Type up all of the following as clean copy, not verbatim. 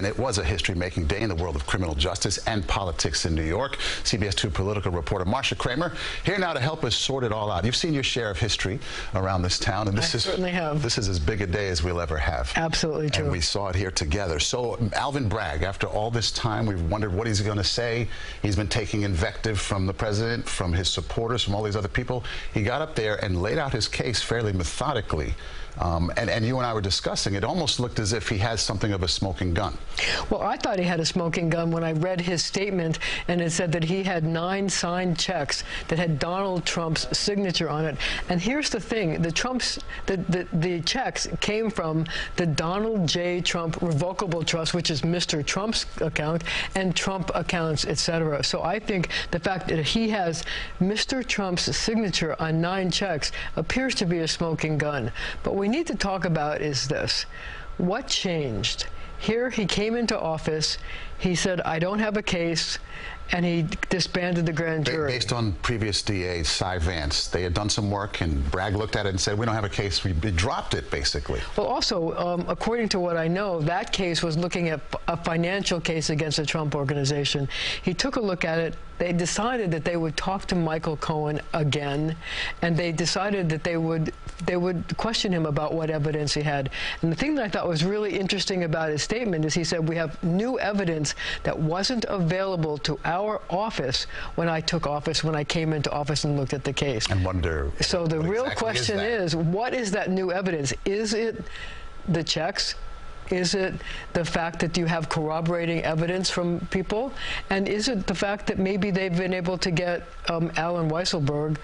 and it was a history-making day in the world of criminal justice and politics in New York. CBS 2 political reporter Marcia Kramer here now to help us sort it all out. You've seen your share of history around this town, and certainly have. This is as big a day as we'll ever have. Absolutely true. And we saw it here together. So Alvin Bragg, after all this time, we've wondered what he's going to say. He's been taking invective from the president, from his supporters, from all these other people. He got up there and laid out his case fairly methodically. And you and I were discussing, it almost looked as if he has something of a smoking gun. Well, I thought he had a smoking gun when I read his statement, and it said that he had 9 signed checks that had Donald Trump's signature on it. And here's the thing, the checks came from the Donald J. Trump Revocable Trust, which is Mr. Trump's account, and Trump accounts, etc. So I think the fact that he has Mr. Trump's signature on 9 checks appears to be a smoking gun. But what we need to talk about is this. What changed? Here he came into office, he said, I don't have a case, and he disbanded the grand jury. Based on previous DAs, Cy Vance, they had done some work, and Bragg looked at it and said, we don't have a case. We dropped it, basically. Well, also, according to what I know, that case was looking at a financial case against the Trump organization. He took a look at it. They decided that they would talk to Michael Cohen again, and they decided that they would question him about what evidence he had. And the thing that I thought was really interesting about his statement is he said, we have new evidence that wasn't available to our office when I took office, when I came into office and looked at the case. And wonder. So the real question is, what is that new evidence? Is it the checks? Is it the fact that you have corroborating evidence from people? And is it the fact that maybe they've been able to get Alan Weisselberg,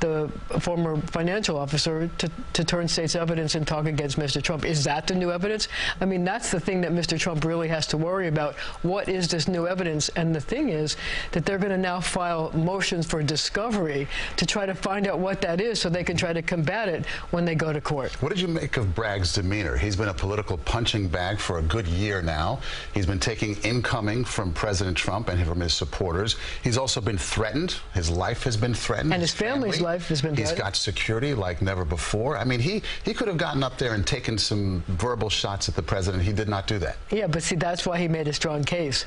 the former financial officer, to turn state's evidence and talk against Mr. Trump? Is that the new evidence? I mean, that's the thing that Mr. Trump really has to worry about. What is this new evidence? And the thing is that they're going to now file motions for discovery to try to find out what that is so they can try to combat it when they go to court. What did you make of Bragg's demeanor? He's been a political punching bag for a good year now. He's been taking incoming from President Trump and from his supporters. He's also been threatened. His life has been threatened. And his family's life has been threatened. He's got security like never before. I mean, he could have gotten up there and taken some verbal shots at the president. He did not do that. Yeah, but see, that's why he made a strong case,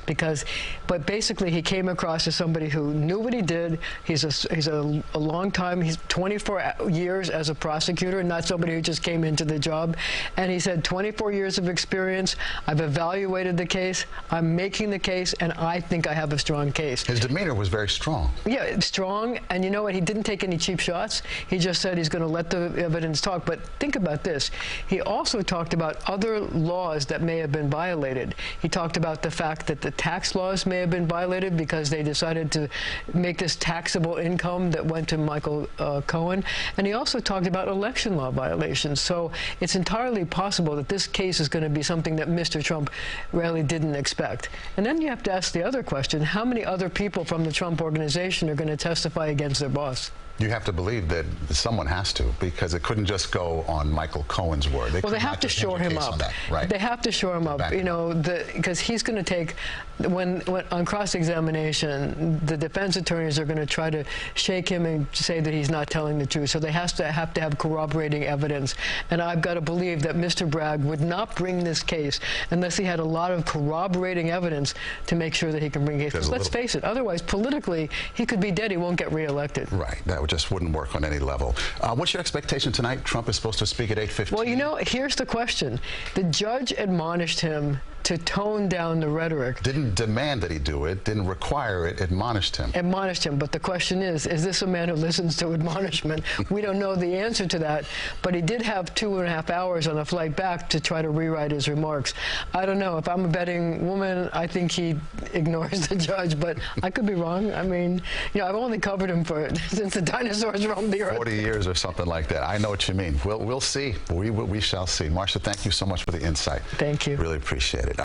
but basically he came across as somebody who knew what he did. He's a long time, he's 24 years as a prosecutor, not somebody who just came into the job. And he said 24 years of experience. I've evaluated the case. I'm making the case, and I think I have a strong case. His demeanor was very strong. Yeah, strong. And you know what? He didn't take any cheap shots. He just said he's going to let the evidence talk. But think about this. He also talked about other laws that may have been violated. He talked about the fact that the tax laws may have been violated because they decided to make this taxable income that went to Michael Cohen. And he also talked about election law violations. So it's entirely possible that this case is going to be something that Mr. Trump really didn't expect. And then you have to ask the other question, how many other people from the Trump organization are going to testify against their boss? You have to believe that someone has to, because it couldn't just go on Michael Cohen's word. Well, they have to shore him up. Right. They have to shore him up, you know, because he's going to take, when on cross-examination, the defense attorneys are going to try to shake him and say that he's not telling the truth. So they have to have corroborating evidence. And I've got to believe that Mr. Bragg would not bring this case unless he had a lot of corroborating evidence to make sure that he can bring a case. Let's face it, otherwise, politically, he could be dead. He won't get reelected. Right. That just wouldn't work on any level. What's your expectation tonight? Trump is supposed to speak at 8:15. Well, you know, here's the question. The judge admonished him to tone down the rhetoric. Didn't demand that he do it, didn't require it, admonished him. Admonished him, but the question is this a man who listens to admonishment? We don't know the answer to that, but he did have 2.5 hours on a flight back to try to rewrite his remarks. I don't know. If I'm a betting woman, I think he ignores the judge, but I could be wrong. I mean, you know, I've only covered him since the dinosaurs roamed the earth. 40 years or something like that. I know what you mean. We'll see. We shall see. Marcia, thank you so much for the insight. Thank you. Really appreciate it.